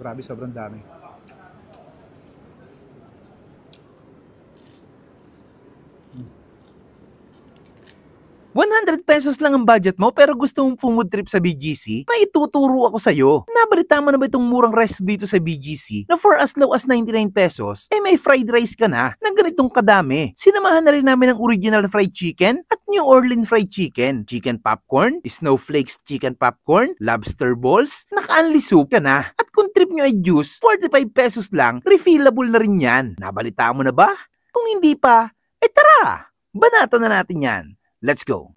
Grabe, sobrang dami. 100 pesos lang ang budget mo pero gusto mong food trip sa BGC? May ituturo ako sa'yo. Nabalita mo na ba itong murang resto dito sa BGC na for as low as 99 pesos, may fried rice ka na ganitong kadami. Sinamahan na rin namin ang original fried chicken at New Orleans fried chicken, chicken popcorn, snowflakes chicken popcorn, lobster balls, naka-unli soup ka na. At kung trip nyo ay juice, 45 pesos lang, refillable na rin yan. Nabalita mo na ba? Kung hindi pa, tara! Banata na natin yan. Let's go!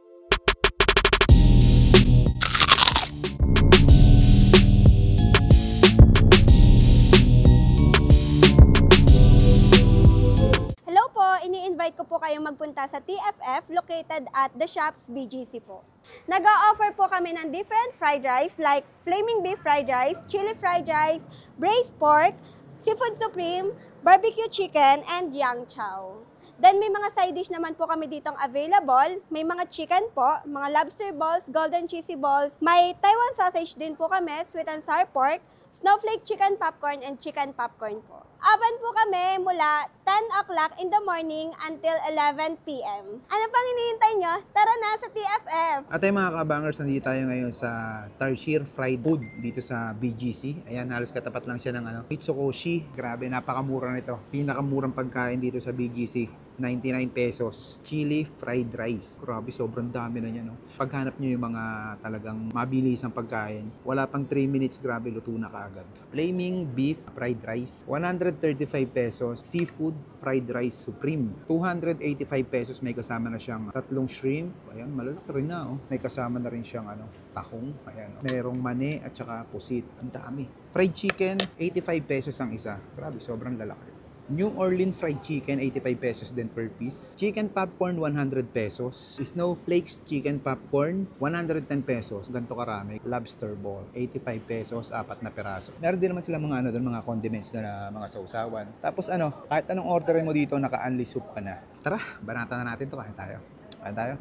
Hello po, ini-invite ko po kayong magpunta sa TFF located at The Shops BGC po. Nag-o-offer po kami ng different fried rice like flaming beef fried rice, chili fried rice, braised pork, seafood supreme, barbecue chicken, and yang chow. Then may mga side dish naman po kami ditong available. May mga chicken po, mga lobster balls, golden cheesy balls. May Taiwan sausage din po kami, sweet and sour pork, snowflake chicken popcorn, and chicken popcorn po. Open po kami mula 10 o'clock in the morning until 11 p.m. Ano pang hinihintay nyo? Tara na sa TFF! At ay mga kabangers, nandito tayo ngayon sa Tarsier Fried Food dito sa BGC. Ayan, halos katapat lang siya ng Mitsukoshi. Grabe, napakamura nito. Pinakamurang pagkain dito sa BGC. 99 pesos. Chili fried rice. Grabe, sobrang dami na niya, no? Paghanap nyo yung mga talagang mabilis ang pagkain, wala pang 3 minutes, grabe, luto na kaagad. Flaming beef fried rice. 135 pesos. Seafood fried rice supreme. 285 pesos. May kasama na siyang tatlong shrimp. Ayan, malalaki rin na, oh. May kasama na rin siyang tahong. Ayan, oh. Merong mani at saka pusit. Ang dami. Fried chicken, 85 pesos ang isa. Grabe, sobrang lalaki. New Orleans fried chicken, 85 pesos din per piece. Chicken popcorn, 100 pesos. Snowflakes chicken popcorn, 110 pesos. Ganito karami. Lobster ball, 85 pesos, 4 na peraso. Meron din naman sila mga mga condiments na mga sausawan. Tapos kahit anong orderin mo dito, naka-unli soup ka na. Tara, banata na natin to. Kain tayo. Kain tayo.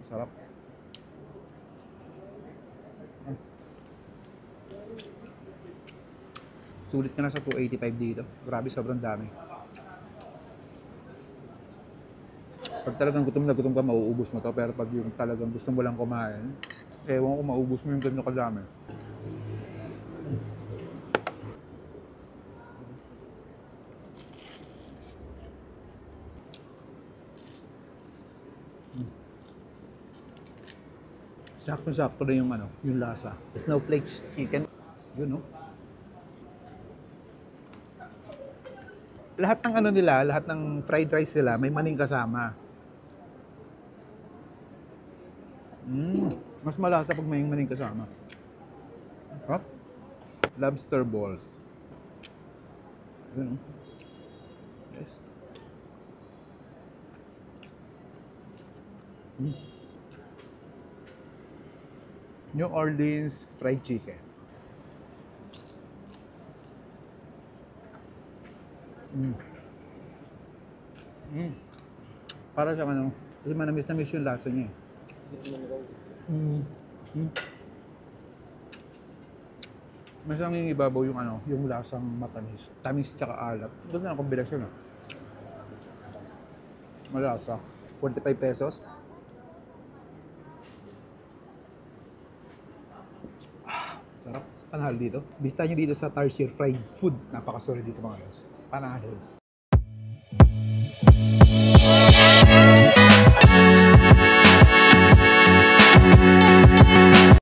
Sarap. Sulit ka na sa 285 dito. Grabe, sobrang dami. Pag talagang gutom na gutom ka, mauubos mo to. Pero pag yung talagang gusto mo lang kumain, ewan ko, maubos mo yung ganito kadami. Sakto-sakto na yung lasa. Snowflakes chicken. Yun, no? Lahat ng nila, lahat ng fried rice nila, may maning kasama. Mas malasa pag may maning kasama. Huh? Lobster balls. Yun, yes. New Orleans fried chicken. Para siyang kasi manamis-namis yung lasa niya. Mas ang ibabaw yung lasang matamis. Tamis tsaka alat. Doon na ang kombinasyon, malasa. 45 pesos. Sarap. Panahal dito. Bista nyo dito sa Tarsier Fried Food. Napakasuri dito mga lods. Panahal lods.